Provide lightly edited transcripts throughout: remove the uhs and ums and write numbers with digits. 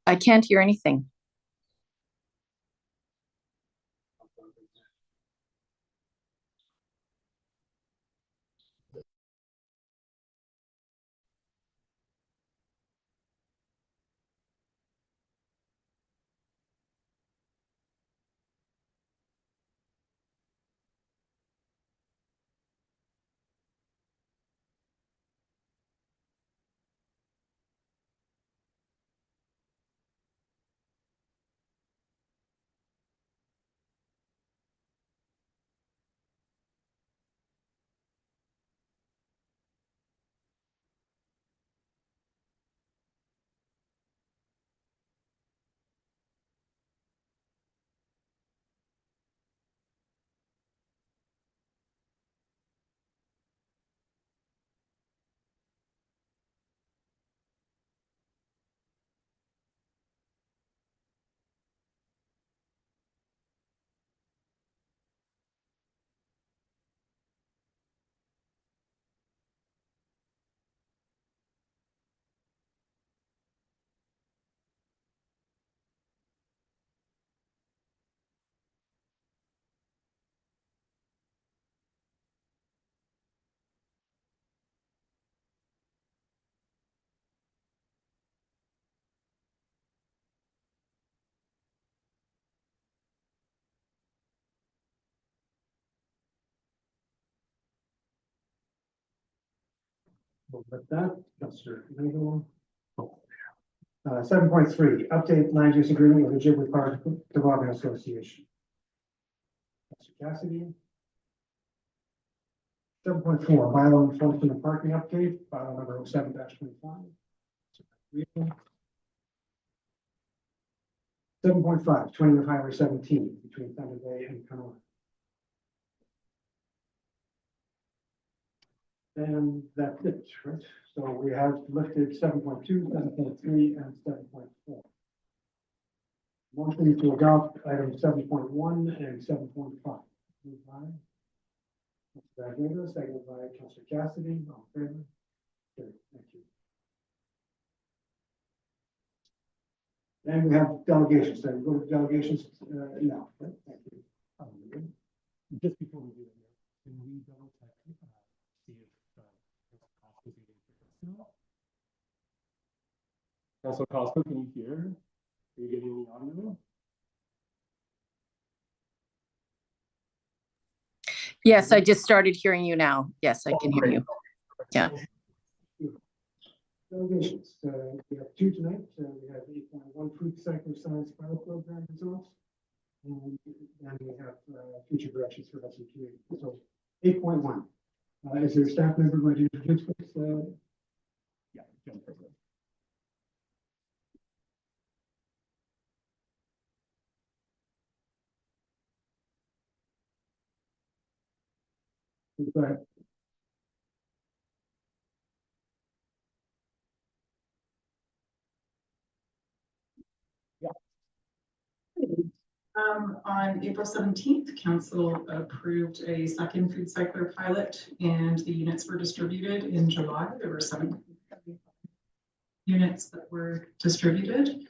I can't hear anything. With that, Councillor Nagle. 7.3, update land use agreement with the Ojibwe Park Toboggan Association. Councillor Cassidy. 7.4, bylaw enforcement and parking update, bylaw number 07-25. 7.5, 20th Highway 17 between Thunder Bay and Canora. And that's it, right? So we have lifted 7.2, 7.3, and 7.4. Motion to adopt item 7.1 and 7.5. Moved by Councilor Aguirre, seconded by Councilor Cassidy. All in favor? Okay, thank you. And we have delegations. So we go to delegations now. Right? Thank you. Just before we do that, can we double check? See if Councilor Costa, can you hear? Are you getting the audio? Yes, I just started hearing you now. Yes, I can hear you. Yeah. Delegations. We have two tonight. We have 8.1 food cycle science pilot program results. And then we have future directions for us in community. So 8.1. Is there a staff member going to introduce this? Yeah, John President. Go ahead. On April 17th, Council approved a second food cycler pilot and the units were distributed in July. There were 7 units that were distributed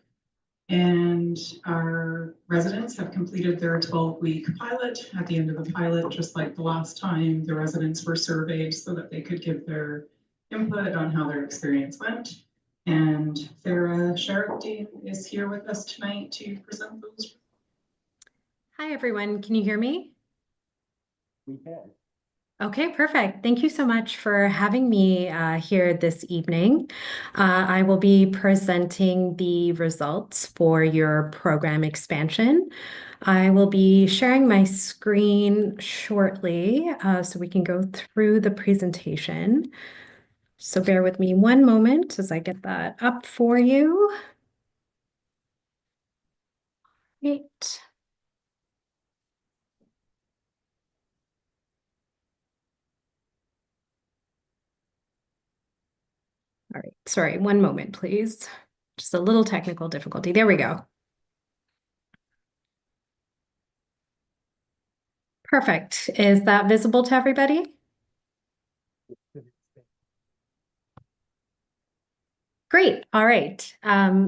and our residents have completed their 12-week pilot. At the end of the pilot, just like the last time, the residents were surveyed so that they could give their input on how their experience went. And Farah Sheriff-Dean is here with us tonight to present those. Hi, everyone. Can you hear me? We can. Okay, perfect. Thank you so much for having me here this evening. I will be presenting the results for your program expansion. I will be sharing my screen shortly so we can go through the presentation. So bear with me one moment as I get that up for you. Great. All right, sorry, one moment, please. Just a little technical difficulty. There we go. Perfect. Is that visible to everybody? Great. All right.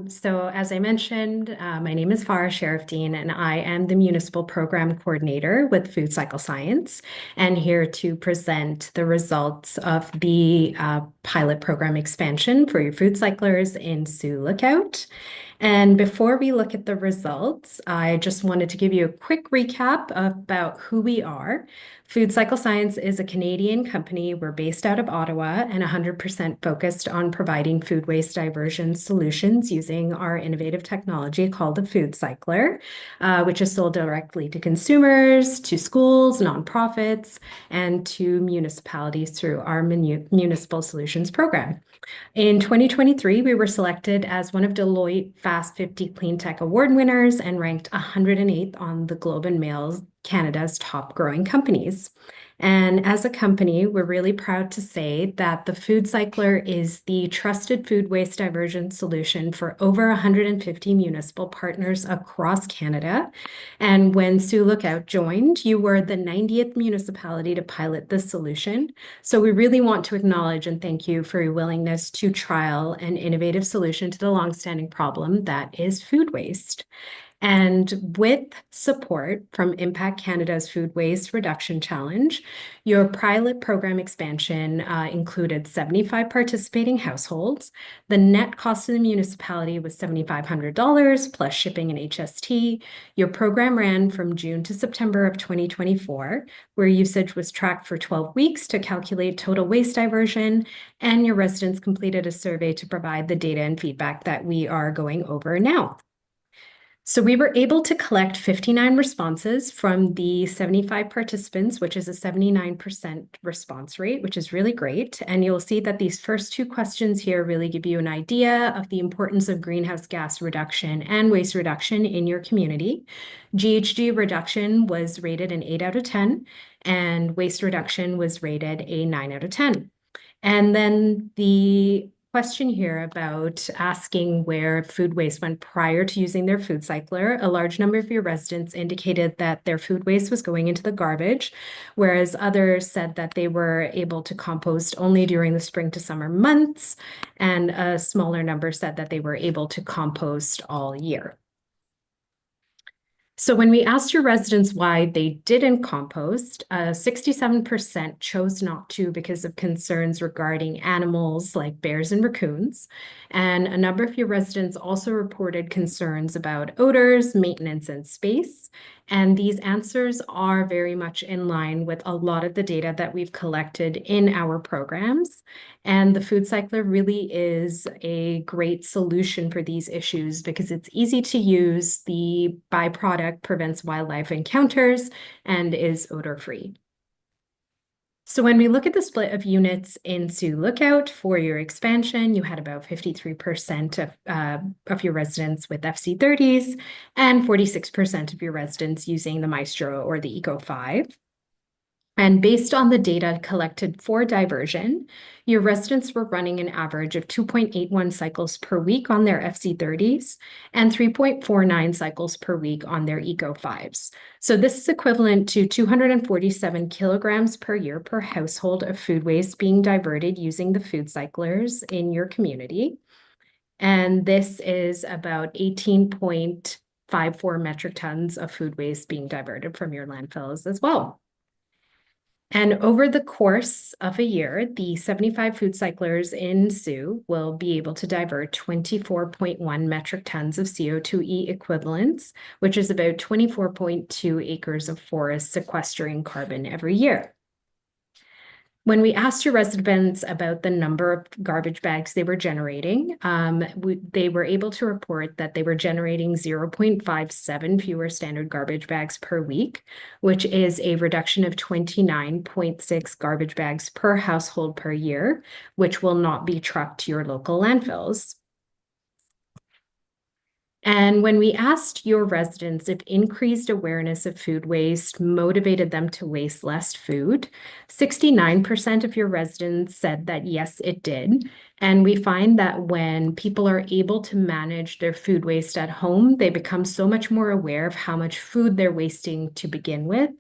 So as I mentioned, my name is Farah Sheriffdeen, and I am the Municipal Program Coordinator with Food Cycle Science, and here to present the results of the pilot program expansion for your food cyclers in Sioux Lookout. And before we look at the results, I just wanted to give you a quick recap about who we are. Food Cycle Science is a Canadian company. We're based out of Ottawa and 100% focused on providing food waste diversion solutions using our innovative technology called a food cycler, which is sold directly to consumers, to schools, nonprofits, and to municipalities through our Municipal Solutions program. In 2023, we were selected as one of Deloitte Fast 50 Clean Tech Award winners and ranked 108th on the Globe and Mail's Canada's top growing companies. And as a company, we're really proud to say that the Food Cycler is the trusted food waste diversion solution for over 150 municipal partners across Canada. And when Sioux Lookout joined, you were the 90th municipality to pilot this solution. So we really want to acknowledge and thank you for your willingness to trial an innovative solution to the longstanding problem that is food waste. And with support from Impact Canada's Food Waste Reduction Challenge, your pilot program expansion included 75 participating households. The net cost to the municipality was $7,500 plus shipping and HST. Your program ran from June to September of 2024, where usage was tracked for 12 weeks to calculate total waste diversion, and your residents completed a survey to provide the data and feedback that we are going over now. So we were able to collect 59 responses from the 75 participants, which is a 79% response rate, which is really great. And you'll see that these first two questions here really give you an idea of the importance of greenhouse gas reduction and waste reduction in your community. GHG reduction was rated an 8 out of 10, and waste reduction was rated a 9 out of 10. And then the question here about asking where food waste went prior to using their food cycler. A large number of your residents indicated that their food waste was going into the garbage, whereas others said that they were able to compost only during the spring to summer months, and a smaller number said that they were able to compost all year. So when we asked your residents why they didn't compost, 67% chose not to because of concerns regarding animals like bears and raccoons. And a number of your residents also reported concerns about odors, maintenance, and space. And these answers are very much in line with a lot of the data that we've collected in our programs. And the food cycler really is a great solution for these issues because it's easy to use, the byproduct prevents wildlife encounters, and is odor-free. So when we look at the split of units in Sioux Lookout for your expansion, you had about 53% of your residents with FC30s and 46% of your residents using the Maestro or the Eco 5. And based on the data collected for diversion, your residents were running an average of 2.81 cycles per week on their FC30s and 3.49 cycles per week on their Eco 5s. So this is equivalent to 247 kilograms per year per household of food waste being diverted using the food cyclers in your community. And this is about 18.54 metric tons of food waste being diverted from your landfills as well. And over the course of a year, the 75 food cyclers in Sioux will be able to divert 24.1 metric tons of CO2e equivalents, which is about 24.2 acres of forest sequestering carbon every year. When we asked your residents about the number of garbage bags they were generating, they were able to report that they were generating 0.57 fewer standard garbage bags per week, which is a reduction of 29.6 garbage bags per household per year, which will not be trucked to your local landfills. And when we asked your residents if increased awareness of food waste motivated them to waste less food, 69% of your residents said that yes, it did. And we find that when people are able to manage their food waste at home, they become so much more aware of how much food they're wasting to begin with.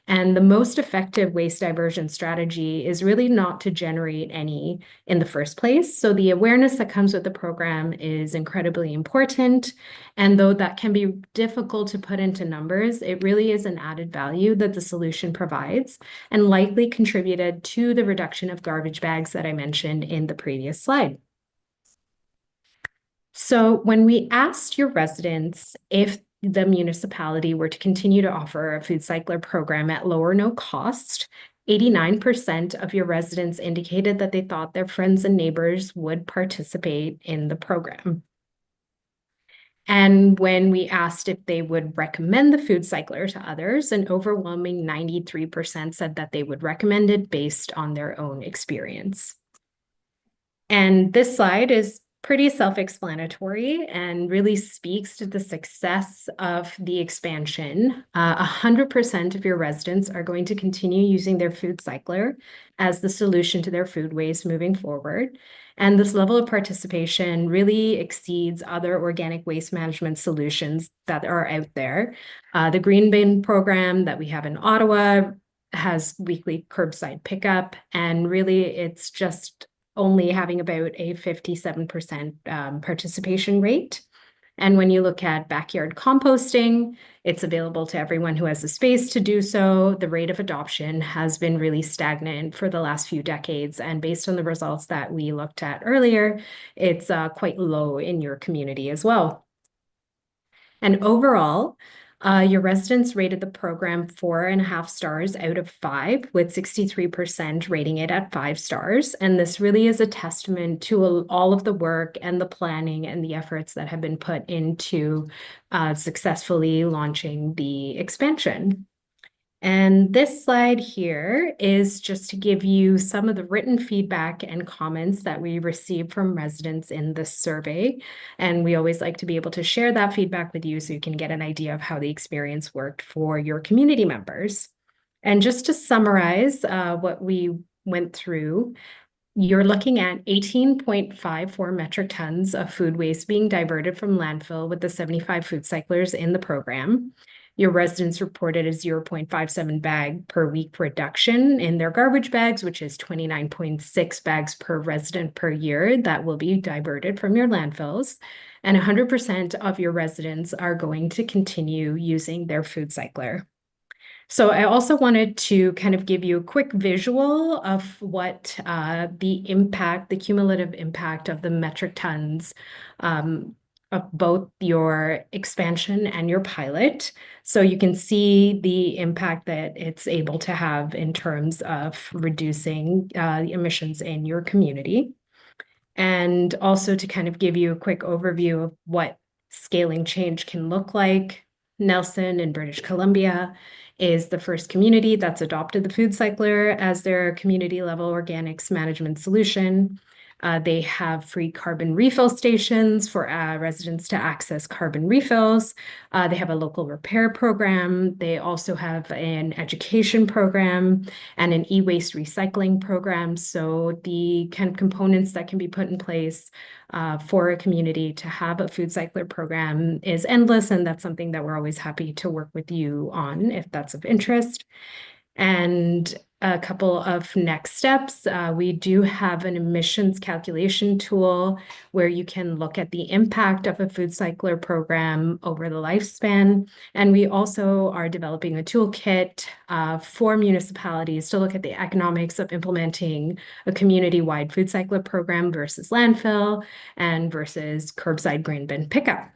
And the most effective waste diversion strategy is really not to generate any in the first place. So the awareness that comes with the program is incredibly important. And though that can be difficult to put into numbers, it really is an added value that the solution provides and likely contributed to the reduction of garbage bags that I mentioned in the previous slide. So when we asked your residents if the municipality were to continue to offer a food cycler program at low or no cost, 89% of your residents indicated that they thought their friends and neighbors would participate in the program. And when we asked if they would recommend the food cycler to others, an overwhelming 93% said that they would recommend it based on their own experience. And this slide is pretty self-explanatory and really speaks to the success of the expansion. 100% of your residents are going to continue using their food cycler as the solution to their food waste moving forward. And this level of participation really exceeds other organic waste management solutions that are out there. The Green Bin program that we have in Ottawa has weekly curbside pickup, and really it's just only having about a 57% participation rate. And when you look at backyard composting, it's available to everyone who has the space to do so. The rate of adoption has been really stagnant for the last few decades. And based on the results that we looked at earlier, it's quite low in your community as well. And overall, your residents rated the program 4.5 stars out of 5, with 63% rating it at 5 stars. And this really is a testament to all of the work and the planning and the efforts that have been put into successfully launching the expansion. And this slide here is just to give you some of the written feedback and comments that we received from residents in this survey. And we always like to be able to share that feedback with you so you can get an idea of how the experience worked for your community members. And just to summarize what we went through, you're looking at 18.54 metric tons of food waste being diverted from landfill with the 75 food cyclers in the program. Your residents reported a 0.57 bag per week reduction in their garbage bags, which is 29.6 bags per resident per year that will be diverted from your landfills. And 100% of your residents are going to continue using their food cycler. So I also wanted to kind of give you a quick visual of what the cumulative impact of the metric tons of both your expansion and your pilot. So you can see the impact that it's able to have in terms of reducing the emissions in your community. And also to kind of give you a quick overview of what scaling change can look like. Nelson in British Columbia is the first community that's adopted the food cycler as their community level organics management solution. They have free carbon refill stations for residents to access carbon refills. They have a local repair program. They also have an education program and an e-waste recycling program. So the kind of components that can be put in place for a community to have a food cycler program is endless. And that's something that we're always happy to work with you on if that's of interest. And a couple of next steps, we do have an emissions calculation tool where you can look at the impact of a food cycler program over the lifespan. And we also are developing a toolkit for municipalities to look at the economics of implementing a community-wide food cycler program versus landfill and versus curbside green bin pickup.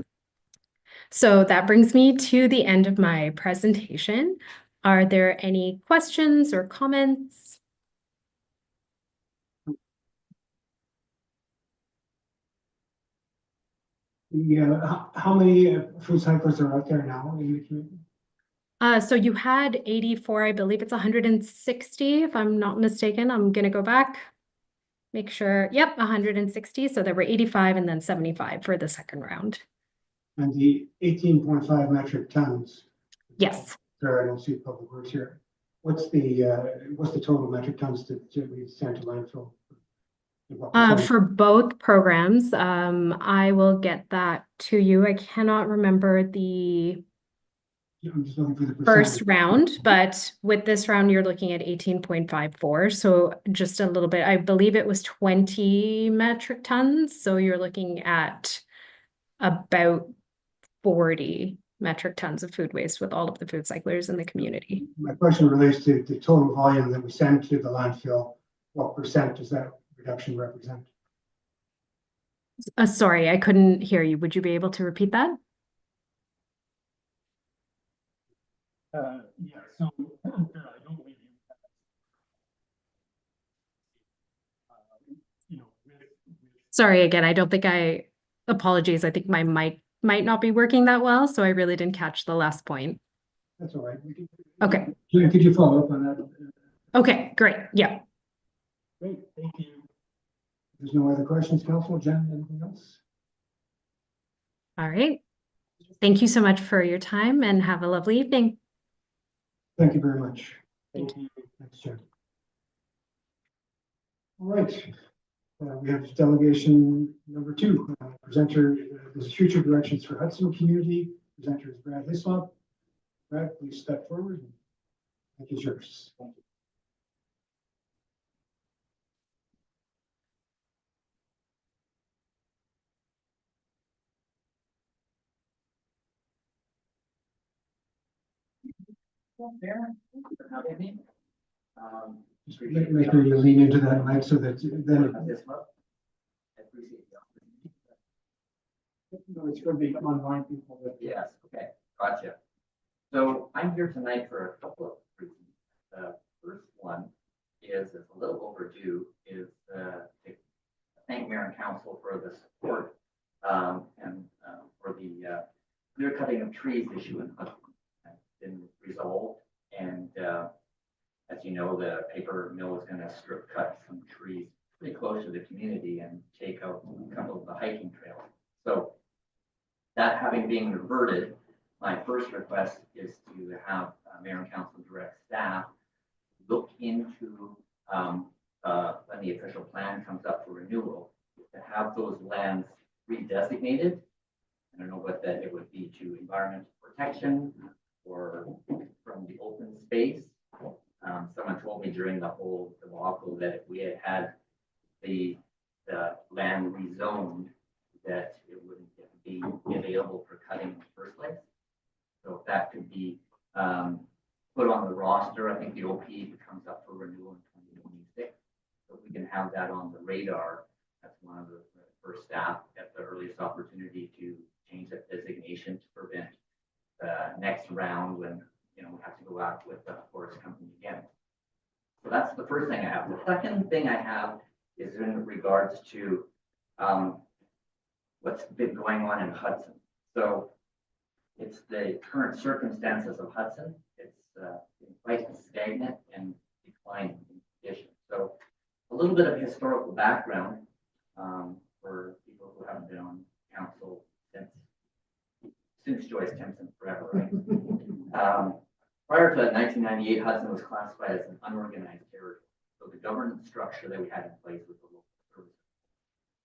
So that brings me to the end of my presentation. Are there any questions or comments? How many food cyclers are out there now in the community? So you had 84, I believe it's 160, if I'm not mistaken. I'm gonna go back, make sure, yep, 160. So there were 85 and then 75 for the second round. And the 18.5 metric tons. Yes. Sorry, I don't see public works here. What's the total metric tons to be sent to landfill? For both programs, I will get that to you. I cannot remember the I'm just looking for the first percentage. round, but with this round, you're looking at 18.54. So just a little bit, I believe it was 20 metric tons. So you're looking at about 40 metric tons of food waste with all of the food cyclers in the community. My question relates to the total volume that we send to the landfill. What percent does that reduction represent? Sorry, I couldn't hear you. Would you be able to repeat that? Yeah, so I don't believe you know, Sorry, again, I don't think apologies. I think my mic might not be working that well, so I really didn't catch the last point. that's all right. Okay. Could you follow up on that? Okay, great. Yeah. Great, thank you. If there's no other questions, Council, Jen, anything else? All right. Thank you so much for your time and have a lovely evening. Thank you very much. Thank you. Thanks, Jen. All right. We have delegation number 2. Presenter is future directions for Hudson community. Presenter is Brad Hislop. Brad, please step forward. Thank you, yours. Thank you. Just make sure you lean into that mic so that then it's going to be online people. Yes, okay, gotcha. So I'm here tonight for a couple of reasons. The first one is a little overdue, is to thank Mayor and Council for the support and for the clear cutting of trees issue in Hudson. It's been resolved, and as you know, the paper mill is going to strip cut some trees pretty close to the community and take out a couple of the hiking trails. So that having been reverted, my first request is to have Mayor and Council direct staff look into when the official plan comes up for renewal, to have those lands redesignated. I don't know what that it would be, to environmental protection or from the open space. Someone told me during the whole debacle that if we had had the land rezoned, that it wouldn't be available for cutting in the first place. So if that could be put on the roster, I think the OP comes up for renewal in 2026. So if we can have that on the radar, that's one of the first staff at the earliest opportunity to change that designation to prevent the next round when we have to go out with the forest company again. So that's the first thing I have. The second thing I have is in regards to what's been going on in Hudson. So it's the current circumstances of Hudson. It's been quite stagnant and declining in condition. So a little bit of historical background for people who haven't been on council since Joyce Timpson forever, right? Prior to 1998, Hudson was classified as an unorganized territory. So the governance structure that we had in place was the local service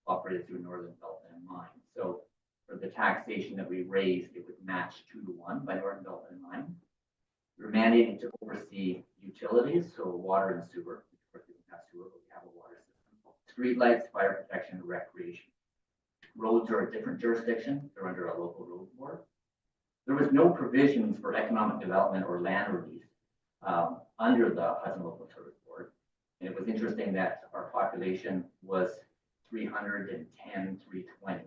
operated through Northern Belton and Mine. So for the taxation that we raised, it would match 2-to-1 by Northern Belton and Mine. We were mandated to oversee utilities, so water and sewer. Of course, we don't have sewer, but we have a water system. Streetlights, fire protection, and recreation. Roads are a different jurisdiction. They're under a local road board. There was no provisions for economic development or land release under the Hudson Local Service Board. And it was interesting that our population was 310, 320,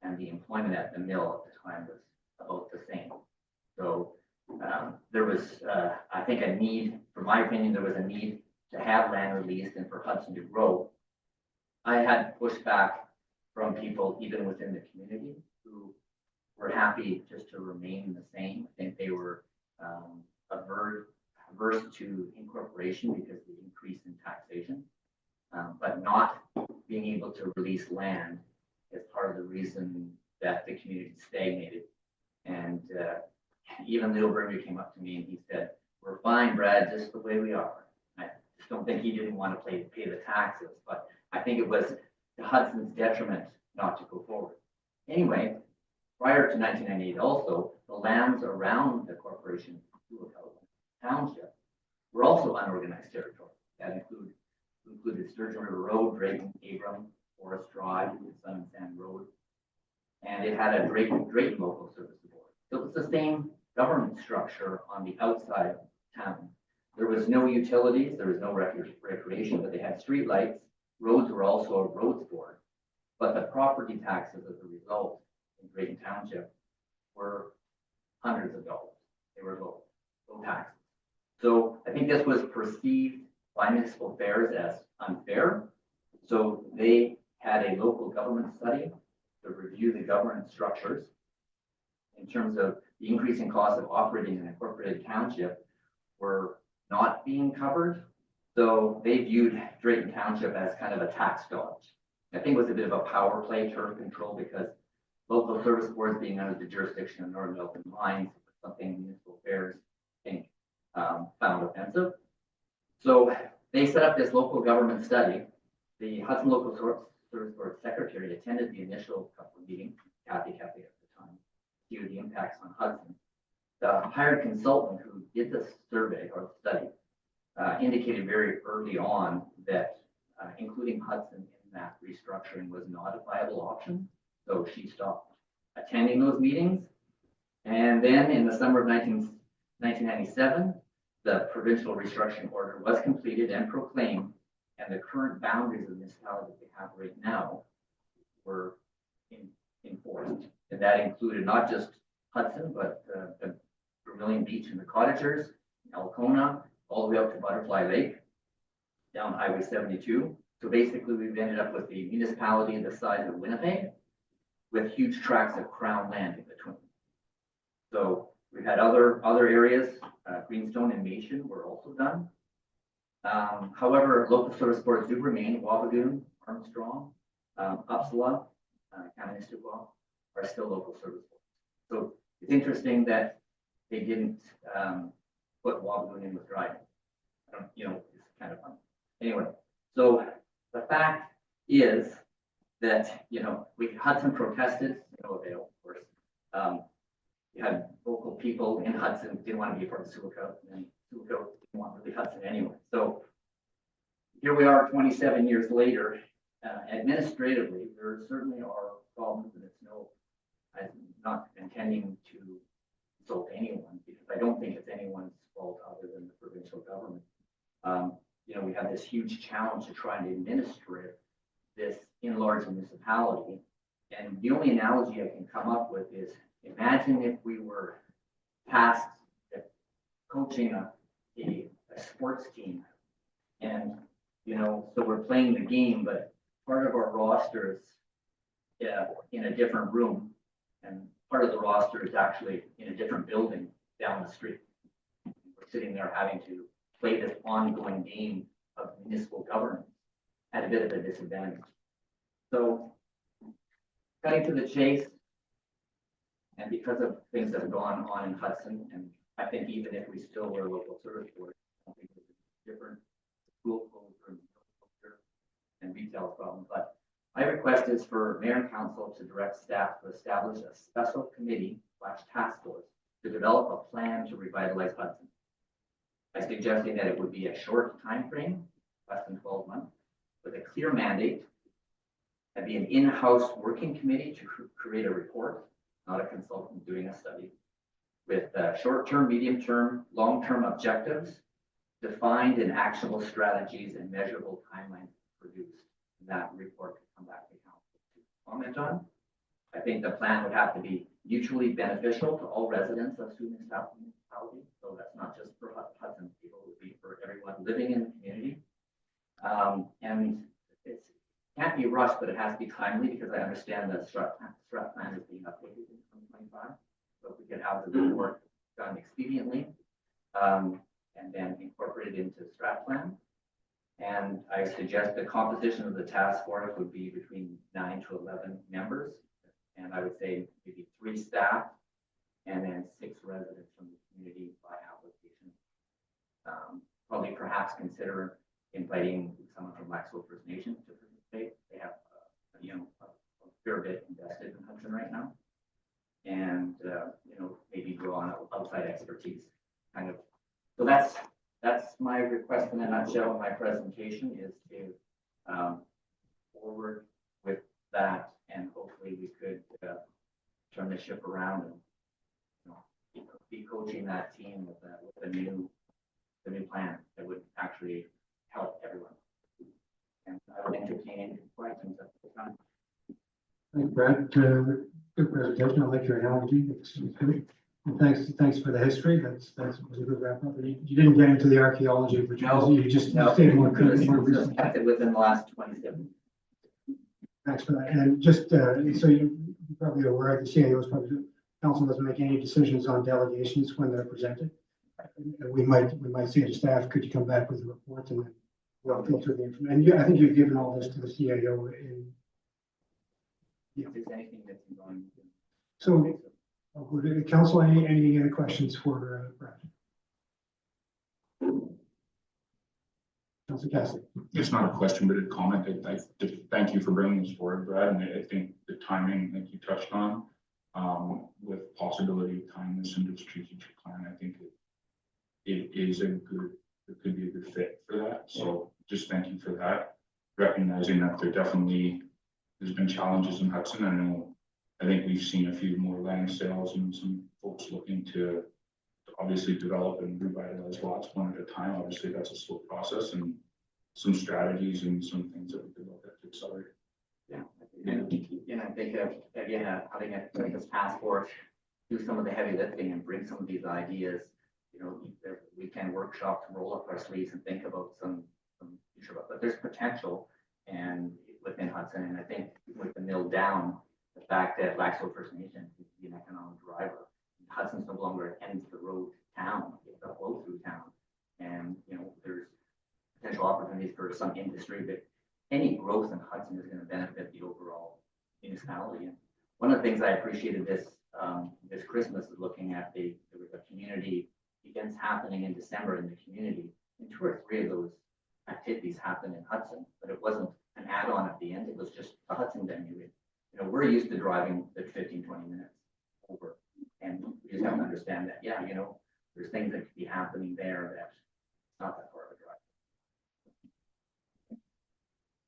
and the employment at the mill at the time was about the same. So there was, I think, a need, for my opinion, there was a need to have land released and for Hudson to grow. I had pushback from people even within the community who were happy just to remain the same. I think they were averse to incorporation because of the increase in taxation, but not being able to release land is part of the reason that the community stagnated. And even Leo Berger came up to me and he said, "We're fine, Brad, just the way we are." I just don't think he didn't want to pay the taxes, but I think it was to Hudson's detriment not to go forward. Anyway, prior to 1998 also, the lands around the corporation township were also unorganized territory. That included Sturgeon River Road, Drayton, Abram, Forest Drive, Sun and Sand Road, and it had a Drayton Local Service Board. So it was the same government structure on the outside of town. There was no utilities, there was no recreation, but they had street lights. Roads were also a roads board, but the property taxes as a result in Drayton Township were hundreds of dollars. They were low taxes. So I think this was perceived by municipal affairs as unfair. So they had a local government study to review the governance structures in terms of the increasing cost of operating an incorporated township were not being covered. So they viewed Drayton Township as kind of a tax dodge. I think it was a bit of a power play, turf control, because local service boards being under the jurisdiction of Northern Open Mines, something municipal affairs, I think, found offensive. So they set up this local government study. The Hudson Local Service Board secretary attended the initial couple of meetings, Kathy at the time, to the impacts on Hudson. The hired consultant who did the survey or study indicated very early on that including Hudson in that restructuring was not a viable option. So she stopped attending those meetings. And then in the summer of 1997, the provincial restructuring order was completed and proclaimed, and the current boundaries of the municipality that we have right now were enforced. And that included not just Hudson, but the Vermilion Beach and the Cottagers, Elkona, all the way up to Butterfly Lake, down Highway 72. So basically, we've ended up with the municipality the size of Winnipeg, with huge tracts of crown land in between. So we've had other areas, Greenstone and Mason were also done. However, local service boards do remain. Wabigoon, Armstrong, Uppsala, Kaministiquia are still local service boards. So it's interesting that they didn't put Wabigoon in with Dryden. It's kind of fun. Anyway, so the fact is that, Hudson protested, no avail, of course. You had local people in Hudson didn't want to be a part of Sioux, and Sioux didn't want really Hudson anyway. So here we are 27 years later. Administratively, there certainly are problems, and I'm not intending to insult anyone, because I don't think it's anyone's fault other than the provincial government. We have this huge challenge to try and administer this in-large municipality. And the only analogy I can come up with is, imagine if we were tasked with coaching a sports team, and so we're playing the game, but part of our roster is in a different room, and part of the roster is actually in a different building down the street. We're sitting there having to play this ongoing game of municipal governance at a bit of a disadvantage. So, cutting to the chase, and because of things that have gone on in Hudson, and I think even if we still were a local service board, I think it's different school closure and retail problem. But my request is for mayor and council to direct staff to establish a special committee / task force to develop a plan to revitalize Hudson. I suggesting that it would be a short time frame, less than 12 months, with a clear mandate. That'd be an in-house working committee to create a report, not a consultant doing a study, with short-term, medium-term, long-term objectives, defined and actionable strategies and measurable timelines produced. And that report could come back to council to comment on. I think the plan would have to be mutually beneficial to all residents of Sioux municipality. So that's not just for Hudson people, it would be for everyone living in the community. And it can't be rushed, but it has to be timely, because I understand that strat plan is being updated in 2025. So if we could have the report done expediently, and then incorporated into the strat plan. And I suggest the composition of the task force would be between 9 to 11 members. And I would say maybe 3 staff and then 6 residents from the community by application. Probably perhaps consider inviting someone from Maxwell First Nation to participate. They have, a fair bit invested in Hudson right now. and, maybe draw on outside expertise, kind of. So that's my request in a nutshell. My presentation is to forward with that, and hopefully we could turn the ship around and be coaching that team with a new plan that would actually help everyone. And I would entertain any questions at the time. Thanks, Brad. Good presentation. I like your analogy. It's good. And thanks for the history. That was a good wrap up. You didn't get into the archaeology, but you just stayed more Just kept it within the last 27. Thanks for that. And just so you're probably aware, the CIO's probably, council doesn't make any decisions on delegations when they're presented. And we might say to staff, could you come back with a report, and then we'll filter the information. And I think you've given all this to the CIO in. If there's anything that's going. So, council, any other questions for Brad? Councilor Cassidy. It's not a question, but a comment. I thank you for bringing this forward, Brad. And I think the timing that you touched on, with possibility of tying this into a strategic plan, I think it could be a good fit for that. So just thank you for that. Recognizing that there's been challenges in Hudson. I think we've seen a few more land sales and some folks looking to obviously develop and revitalize lots one at a time. Obviously that's a slow process, and some strategies and some things that we could look at to accelerate. Yeah, and I think again, having this task force do some of the heavy lifting and bring some of these ideas, we can workshop to roll up our sleeves and think about some future, but there's potential and within Hudson. And I think with the mill down, the fact that Laxo First Nation is an economic driver, Hudson's no longer an end to the road town, it's a flow through town. And there's potential opportunities for some industry, but any growth in Hudson is going to benefit the overall municipality. And one of the things I appreciated this Christmas is looking at there was a community events happening in December in the community, and 2 or 3 of those activities happened in Hudson, but it wasn't an add-on at the end. It was just a Hudson venue. We're used to driving the 15, 20 minutes over, and we just have to understand that, there's things that could be happening there that it's not that far of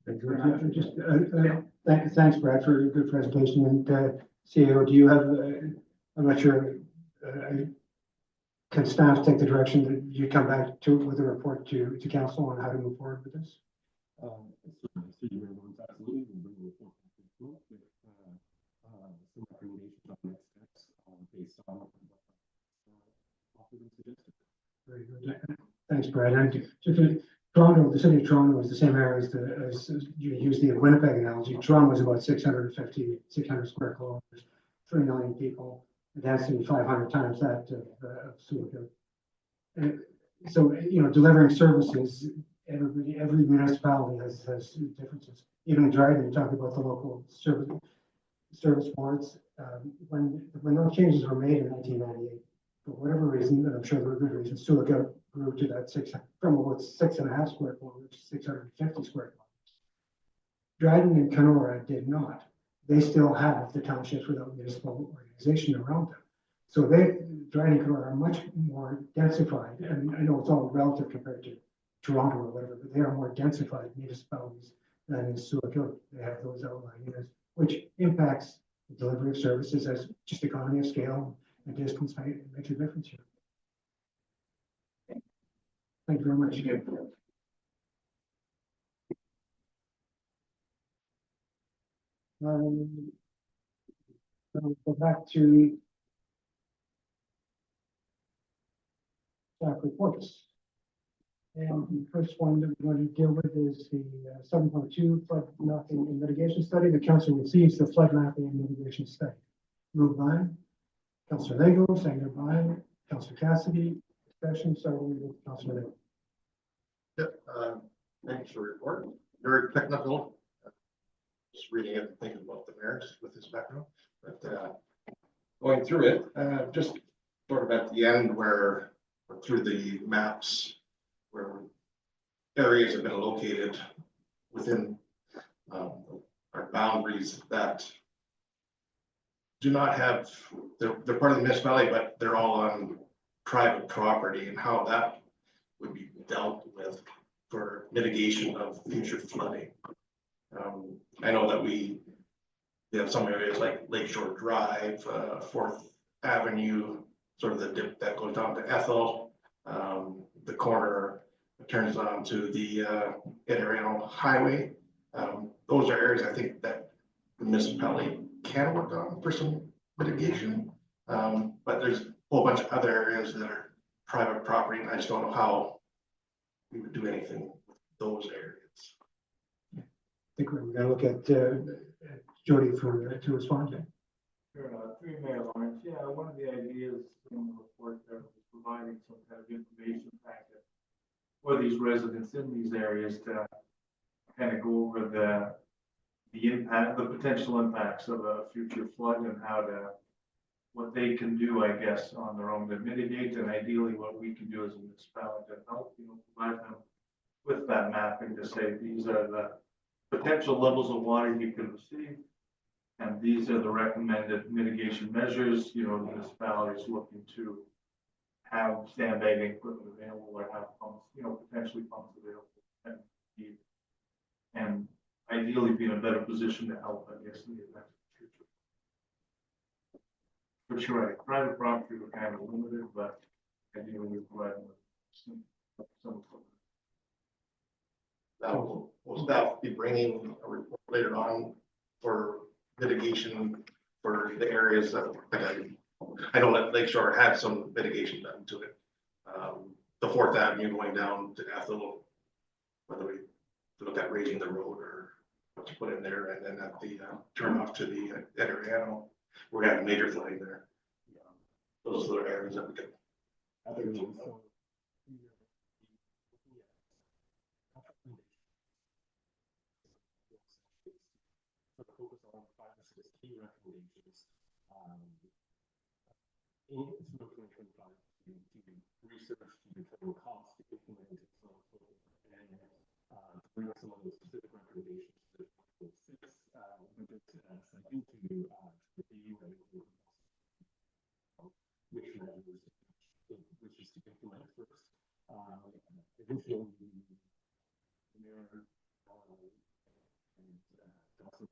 a drive. Thanks, Brad, for a good presentation. And CEO, do you have, I'm not sure, can staff take the direction that you come back with a report to council on how to move forward with this? Absolutely, we'll bring a report with some recommendations on next steps based on what offered and suggested. Very good. Thanks, Brad. And Toronto, the city of Toronto is the same area as you use the Winnipeg analogy. Toronto is about 600 square kilometers, 3 million people. The density 500 times that of Sioux. So delivering services, every municipality has differences. Even in Dryden, you talk about the local service boards. When those changes were made in 1998, for whatever reason, and I'm sure there were good reasons, Sioux grew to that from about 6.5 square kilometers to 650 square kilometers. Dryden and Kenora did not. They still have the townships without municipal organization around them. So Dryden and Kenora are much more densified, and I know it's all relative compared to Toronto or whatever, but they are more densified municipalities than in Sioux. They have those outlying units, which impacts the delivery of services as just economy of scale and distance makes a difference here. Thank you very much. We'll go back to staff reports. And the first one that we're going to deal with is the 7.2 flood mapping and mitigation study. The council receives the flood mapping and mitigation study. Moved by Councillor Lego, seconded by Councillor Cassidy. Discussion, starting with Councillor Lego. Yep, thanks for the report. Very technical. Just reading it and thinking about the merits with this background. But going through it, just sort of at the end where through the maps where areas have been located within our boundaries that do not have, they're part of the municipality, but they're all on private property, and how that would be dealt with for mitigation of future flooding. I know that we have some areas like Lakeshore Drive, Fourth Avenue, sort of the dip that goes down to Ethel. The corner turns on to the Idaho Highway. Those are areas I think that the municipality can work on for some mitigation. But there's a whole bunch of other areas that are private property, and I just don't know how we would do anything with those areas. I think we're gonna look at Jody to respond to. Sure, through Mayor Lawrence, yeah, one of the ideas in the report there was providing some kind of information packet for these residents in these areas to kind of go over the impact, the potential impacts of a future flood and what they can do, I guess, on their own to mitigate, and ideally what we can do as a municipality to help, provide them with that mapping to say, these are the potential levels of water you can receive, and these are the recommended mitigation measures, the municipality is looking to have sandbagging equipment available or have pumps, potentially pumps available and ideally be in a better position to help, I guess, in the event of the future. For sure, private property we're kind of limited, but ideally we provide them with some equipment. Now, will staff be bringing a report later on for mitigation for the areas that, I know that Lakeshore had some mitigation done to it. The Fourth Avenue going down to Ethel, whether we look at raising the road or what to put in there, and then at the turn off to the Idaho, we're gonna have major flooding there. Those are the areas that we could. Focus on 5 or 6 key recommendations. In 2025, to research, to determine costs, to implement it, and to bring some of those specific recommendations to 2026 budget cycle to review and which measures which is to implement first. Eventually, the mayor and also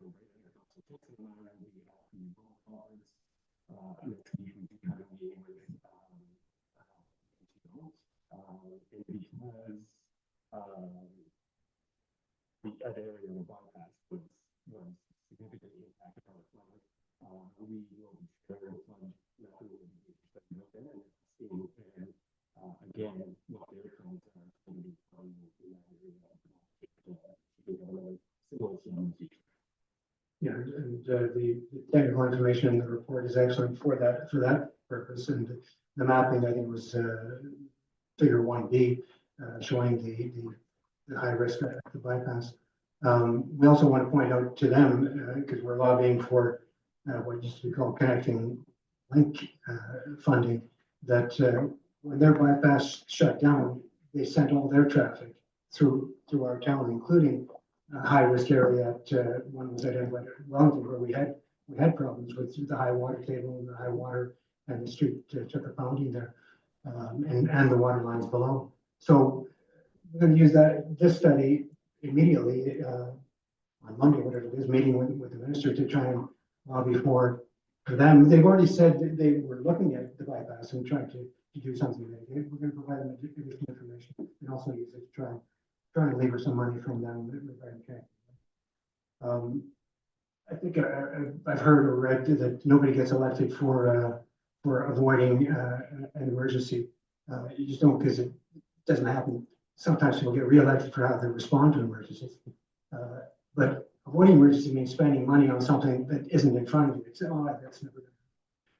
the writer and also talking about the roll calls. Next week we do have a meeting with NGOs, and because the other area of the bypass was significantly impacted by the flood, we will be sharing some methods and seeing again what their trends are going to be from in that area similar to Yeah, and the technical information in the report is excellent for that purpose. And the mapping, I think, was figure 1B, showing the high risk at the bypass. We also want to point out to them, because we're lobbying for what used to be called connecting link funding, that when their bypass shut down, they sent all their traffic through our town, including high risk area at one was identified at Wellington, where we had problems with the high water table and the high water, and the street took a pounding there, and the water lines below. So we're going to use this study immediately on Monday, whatever it is, meeting with the minister to try and lobby for them. They've already said that they were looking at the bypass and trying to do something. We're going to provide them additional information and also use it to try and lever some money from them regarding cash. I think I've heard or read that nobody gets elected for avoiding an emergency. You just don't, because it doesn't happen. Sometimes people get reelected for how they respond to emergencies. But avoiding emergency means spending money on something that isn't in front of you. It's, oh, that's never going to happen.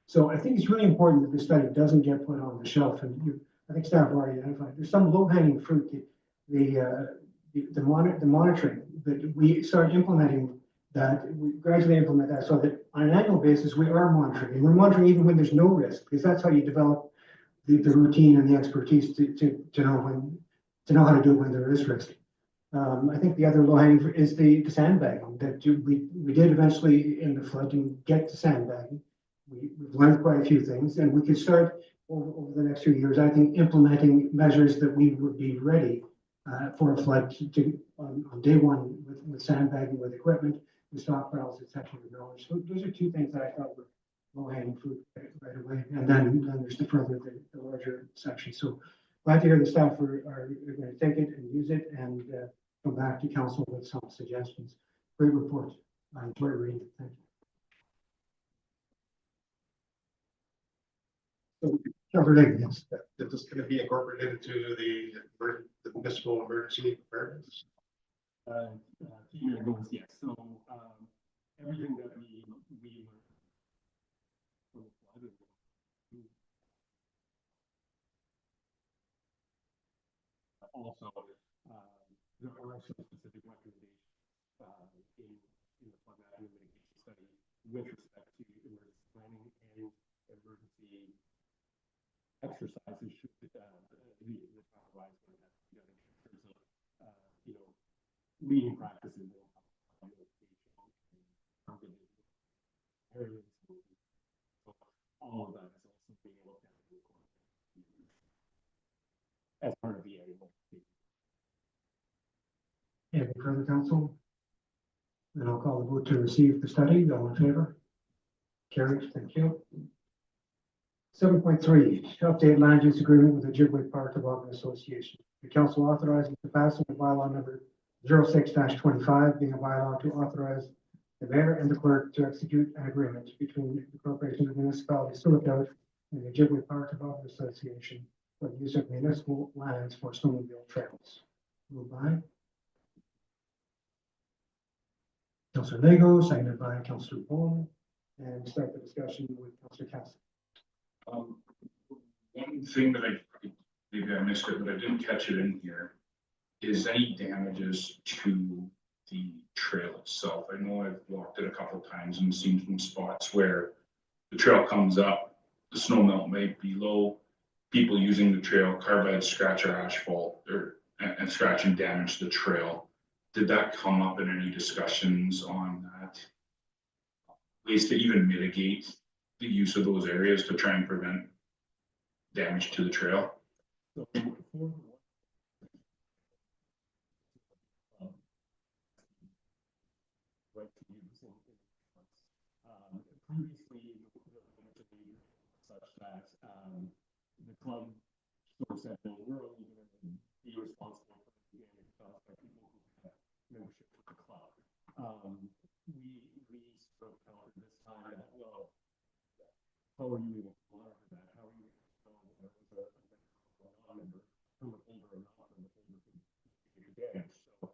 So I think it's really important that this study doesn't get put on the shelf. And I think staff already identified there's some low-hanging fruit. The monitoring that we start implementing, that we gradually implement that, so that on an annual basis we are monitoring, and we're monitoring even when there's no risk, because that's how you develop the routine and the expertise to know how to do it when there is risk. I think the other low-hanging fruit is the sandbagging that we did eventually in the flooding get to sandbagging, we've learned quite a few things, and we could start over the next few years, I think, implementing measures that we would be ready for a flood on day one with sandbagging, with equipment, with stockpiles, et cetera, with knowledge. So those are two things that I thought were low-hanging fruit right away. And then there's the larger section. So glad to hear the staff are going to take it and use it and come back to council with some suggestions. Great report. I enjoyed reading it. Thank you. So, Councilor, yes. That this going to be incorporated into the municipal emergency preparedness. Senior goals, yes. So everything that we learned from the flood also there are some specific recommendations in the flood management mitigation study with respect to emergency planning and emergency exercises should the town rise when that's together in terms of leading practices and targeted areas. So all of that is also being looked at as part of the annual. Any further council? Then I'll call the vote to receive the study. All in favor? Carried. Thank you. 7.3, update land use agreement with the Ojibwe Park Development Association. The council authorizes the passing of bylaw number 06-25, being a bylaw to authorize the mayor and the clerk to execute an agreement between the corporation of municipality Sioux and the Ojibwe Park Development Association for the use of municipal lands for snowmobile trails. Moved by Councilor Lego, seconded by Councilor Paul, and start the discussion with Councilor Cassidy. One thing that maybe I missed it, but I didn't catch it in here, is any damages to the trail itself. I know I've walked it a couple of times and seen some spots where the trail comes up, the snow melt might be low, people using the trail, carbides scratch our asphalt and scratch and damage the trail. Did that come up in any discussions on that? Ways to even mitigate the use of those areas to try and prevent damage to the trail? So right to use previously such that the club sort of said, no, we're only going to be responsible for the damage caused by people who have membership with the club. We sort of countered this time that, well, how are you able to monitor that? How are you able to know whether it was a non-member from the holder or not from the holder who did damage? So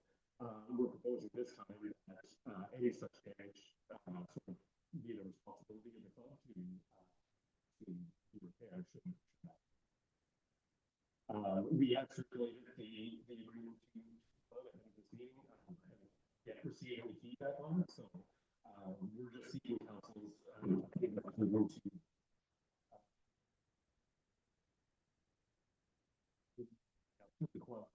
we're proposing this time that any such damage sort of be the responsibility of the club to repair. We have circulated the agreement to the club ahead of this meeting. Yet received any feedback on it, so we're just seeking council's we're going to the club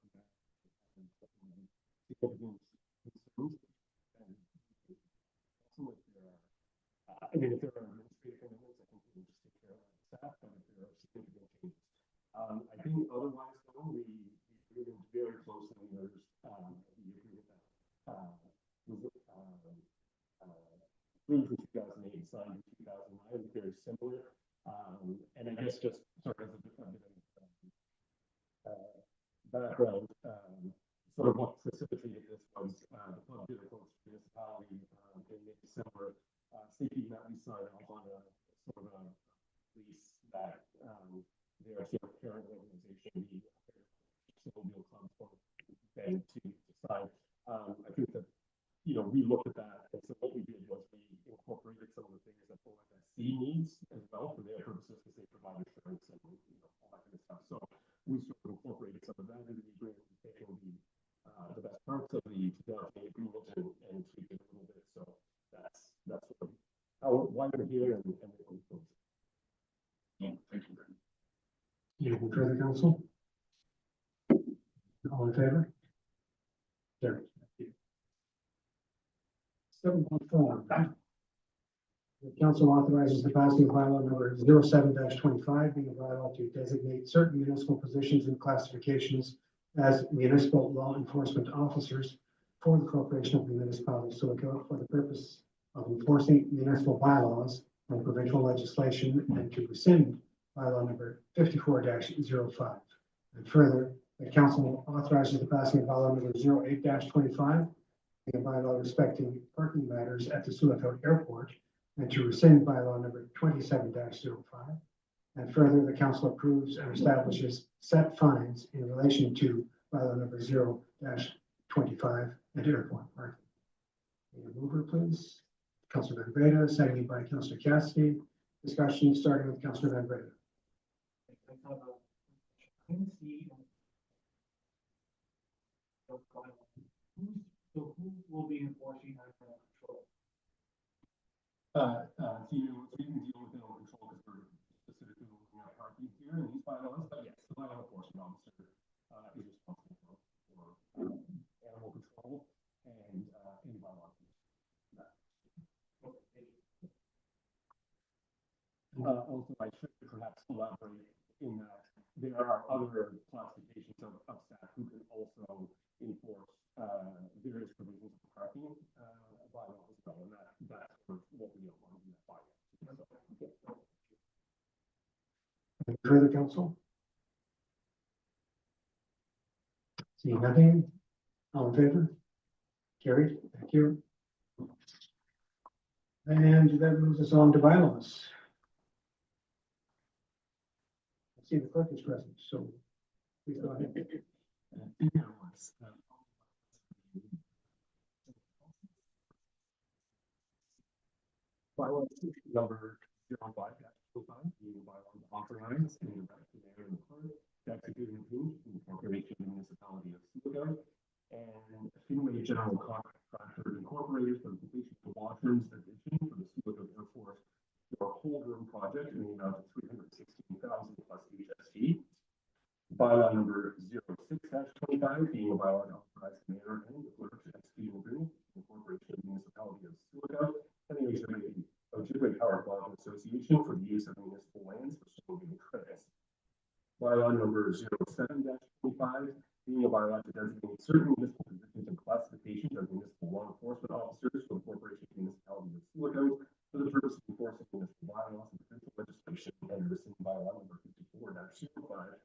I mean, if there are administrative amendments, I think we'll just take care of that staff, but if there are significant changes. I think otherwise, though, we agreed very closely. There's the agreement that was approved in 2008, signed in 2009, very similar. And I guess just sort of a bit of background, sort of what precipitated this was the club did approach the municipality in mid-December, stating that we signed off on a sort of a lease that their sort of parent organization, the Snowmobile Club, then to sign. I think that, we looked at that, and so what we did was we incorporated some of the things that OFSC needs as well for their purposes, because they provide insurance and all that kind of stuff. So we sort of incorporated some of that into the agreement, taking the best parts of the 2008 agreement and tweaking it a little bit. So that's sort of why we're here and what we propose. Yeah, thank you. Anything further, council? All in favor? Carried. 7.4, The council authorizes the passing of bylaw number 07-25, being a bylaw to designate certain municipal positions and classifications as municipal law enforcement officers for the corporation of the municipality of Sioux for the purpose of enforcing municipal bylaws and provincial legislation, and to rescind bylaw number 54-05. And further, the council authorizes the passing of bylaw number 08-25, a bylaw respecting parking matters at the Sioux Airport, and to rescind bylaw number 27-05. And further, the council approves and establishes set fines in relation to bylaw number 0-25 at airport parking. A mover, please. Councilor Van Breda, seconded by Councilor Cassidy. Discussion starting with Councilor Van Breda. So who will be enforcing that control? So you can deal with animal control because we're specifically looking at parking here in these bylaws, but yes, the bylaw enforcement officer is responsible for animal control and bylaw. Also, I should perhaps elaborate in that there are other classifications of staff who can also enforce various provisions of parking bylaw as well, and that's sort of what we outlined in that bylaw. Any further, council? Seeing nothing, all in favor? Carried, thank you. And that moves us on to bylaws. I see the clerk is present, so please go ahead. Bylaw number 05-05, being a bylaw to authorize and direct the mayor and the clerk to execute and approve the incorporation of the municipality of Sioux and Finway General Contractor Incorporated for the completion of the washrooms addition for the Sioux Air Force or hold room project in the amount of $316,000 plus HST. Bylaw number 06-25, being a bylaw to authorize the mayor and the clerk to execute and approve the incorporation of the municipality of Sioux and the Ojibwe Power Bond Association for the use of municipal lands for smoking credits. Bylaw number 07-25, being a bylaw to designate certain municipal positions and classifications as municipal law enforcement officers for the corporation of the municipality of Sioux for the purpose of enforcing municipal bylaws and provincial legislation, and rescind bylaw number 54-05.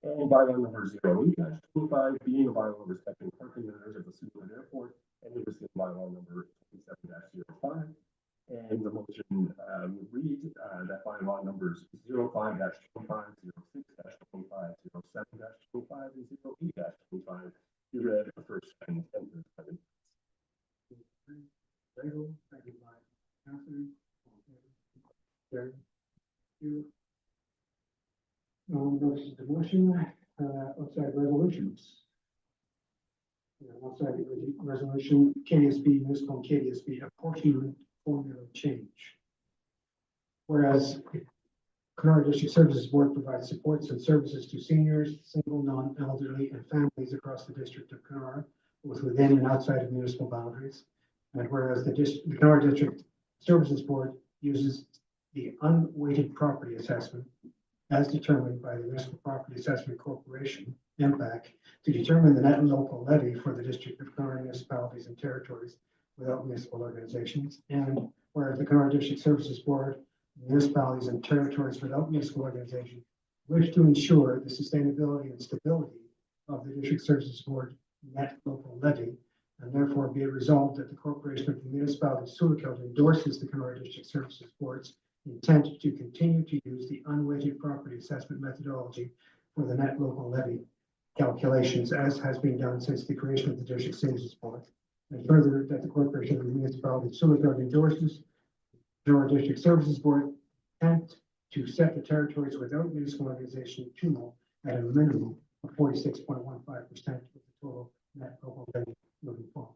And bylaw number 08-25, being a bylaw respecting parking matters at the Sioux Airport, and rescind bylaw number 27-05. And the motion reads that bylaw numbers 05-25, 06-25, 07-25, and 08-25 be read for first and third time. This is the motion outside resolutions. Outside resolution KSB municipal KSB apportionment formula change. Whereas Kenora District Services Board provides supports and services to seniors, single, non-elderly, and families across the district of Kenora, both within and outside of municipal boundaries. And whereas the Kenora District Services Board uses the unweighted property assessment as determined by the Municipal Property Assessment Corporation, MPAC, to determine the net local levy for the District of Kenora municipalities and territories without municipal organizations. And whereas the Kenora District Services Board, municipalities and territories without municipal organization wish to ensure the sustainability and stability of the District Services Board net local levy, and therefore be it resolved that the corporation of the municipality of Sioux endorses the Kenora District Services Board's intent to continue to use the unweighted property assessment methodology for the net local levy calculations as has been done since the creation of the District Services Board. And further, that the corporation of the municipality of Sioux endorses the Kenora District Services Board intent to set the territories without municipal organization TUMO at a minimum of 46.15% of the total net local levy moving forward.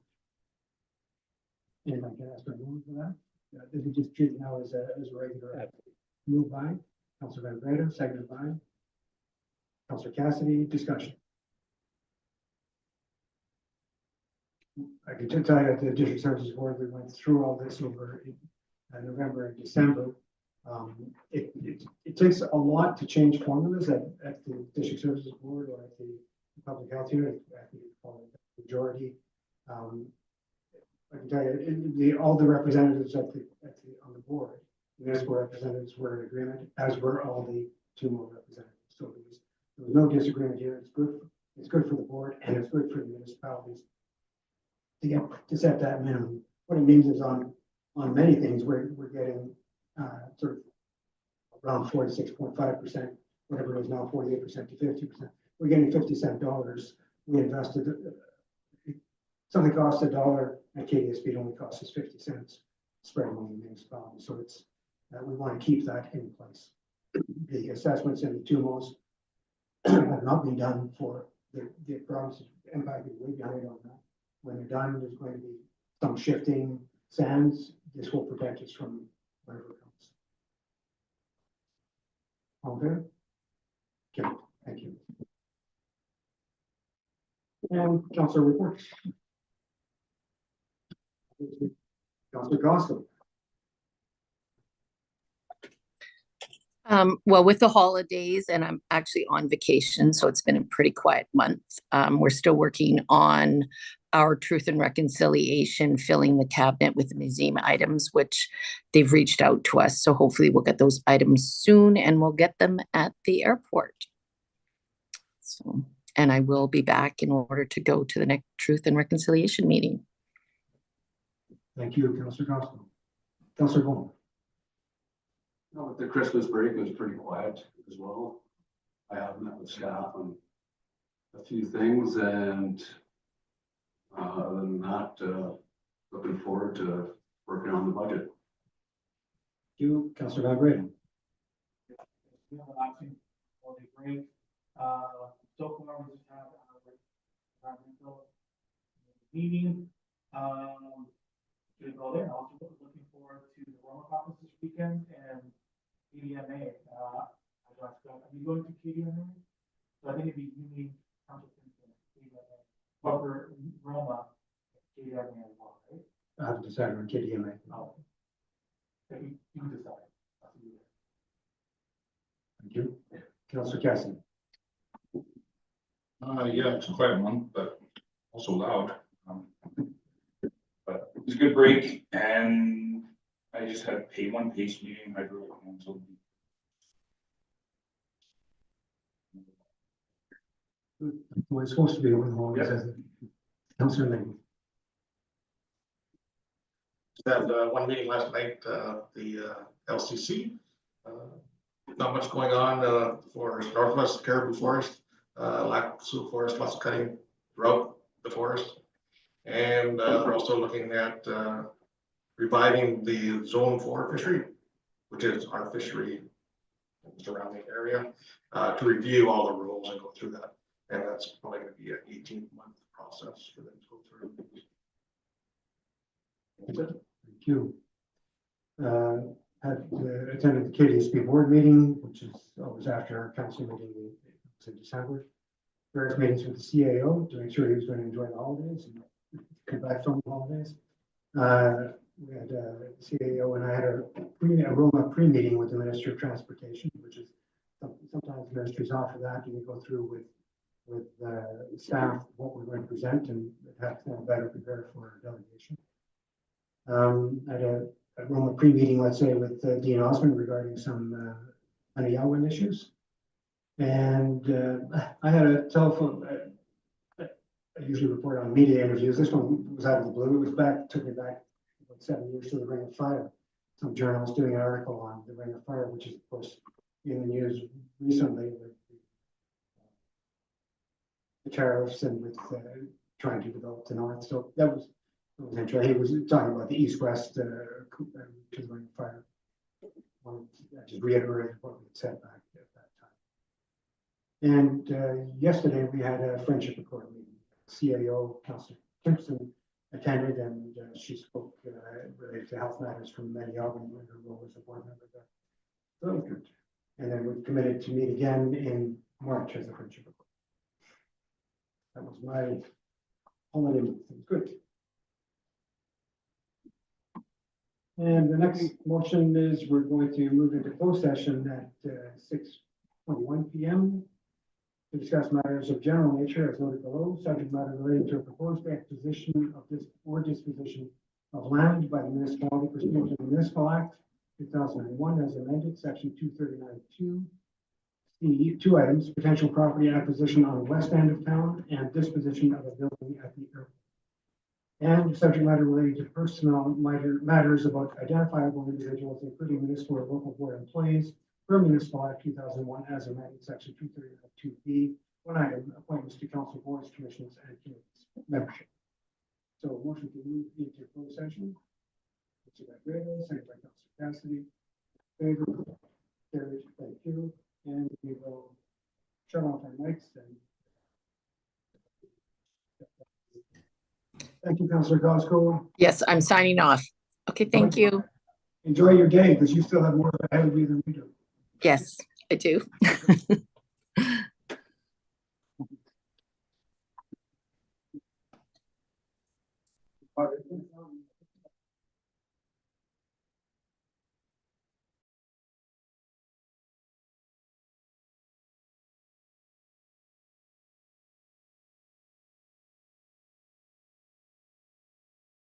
Anybody can ask for a move for that? This is just treated now as a regular move by Councilor Van Breda, seconded by Councilor Cassidy. Discussion. I can tell you at the District Services Board, we went through all this over November and December. It takes a lot to change formulas at the District Services Board or at the Public Health Unit, I think it's called the majority. I can tell you, all the representatives on the board, municipal representatives were in agreement, as were all the 2 more representatives. So there was no disagreement here. It's good for the board and it's good for the municipalities to set that minimum. What it means is on many things, we're getting sort of around 46.5%, whatever it is now, 48% to 50%. We're getting 50-cent dollars. We invested, something costs $1 at KDSB, it only costs us 50 cents spread among the municipalities. So it's, we want to keep that in place. The assessments in the 2 most have not been done for the provinces. MPAC is way behind on that. When they're done, there's going to be some shifting sands. This will protect us from whatever comes. All good? Okay, thank you. And councillor reports. Councillor Gossel. Well, with the holidays, and I'm actually on vacation, so it's been a pretty quiet month. We're still working on our Truth and Reconciliation, filling the cabinet with the museum items, which they've reached out to us. So hopefully we'll get those items soon and we'll get them at the airport. So, and I will be back in order to go to the next Truth and Reconciliation meeting. Thank you, Councillor Gossel. Councillor Bowman. No, the Christmas break was pretty quiet as well. I have met with staff on a few things, and other than that, looking forward to working on the budget. Thank you, Councillor Van Braden. Relaxing holiday break. So far, we just have our environmental meeting. Good go there. Also looking forward to the Roma conference this weekend and KDMA. Are you going to KDMA? So I think it'd be unique KDMA. But for Roma, KDMA as well, right? I haven't decided on KDMA. Oh. So you decide. Thank you. Councillor Casson. Yeah, it's a quiet month, but also loud. But it was a good break, and I just had a pace meeting. I drove home, so. Well, it's supposed to be one home. Yep. Councillor Lane. Had one meeting last night, the LCC. Not much going on for Northwest Caribou Forest, Sioux Forest, lots of cutting throughout the forest. And we're also looking at reviving the Zone 4 fishery, which is our fishery surrounding area, to review all the rules and go through that. And that's probably going to be an 18-month process for them to go through. That's it. Thank you. Had attended the KDSB board meeting, which is always after our council meeting in December. Various meetings with the CAO to make sure he was going to enjoy the holidays and come back from the holidays. We had CAO and I had a Roma pre-meeting with the Minister of Transportation, which is sometimes ministries offer that, and you go through with staff what we're going to present and have better prepared for our delegation. I had a Roma pre-meeting, let's say, with Dean Osmond regarding some Aniyawan issues. And I had a telephone, I usually report on media interviews. This one was out of the blue. It was took me back about 7 years to the Ring of Fire. Some journalist doing an article on the Ring of Fire, which is, of course, in the news recently with the tariffs and with trying to develop the North. So that was interesting. He was talking about the East-West to the Ring of Fire. I just reiterated what we had said back at that time. And yesterday we had a friendship accord meeting. CAO, Councillor Timpson, attended, and she spoke related to health matters from Aniyawan and her role as a board member there. So that was good. And then we're committed to meet again in March as a friendship accord. That was my holiday. It was good. And the next motion is we're going to move into closed session at 6:21 PM to discuss matters of general nature as noted below, subject matter relating to a proposed acquisition of this or disposition of land by the municipality pursuant to the Municipal Act 2001 as amended, section 239(2). The two items, potential property acquisition on the west end of town and disposition of a building at the airport. And subject matter relating to personnel matters about identifiable individuals, including municipal or local board employees, per Municipal Act 2001 as amended, section 239(2)B. One item, appointments to council boards, commissions, and committees membership. So motion to move into closed session. Mr. Grego, second by Councilor Cassidy. Favor, carried, thank you. And we will shut off our mics and. Thank you, Councilor Gosco. Yes, I'm signing off. Okay, thank you. Enjoy your day because you still have more ahead of you than we do. Yes, I do.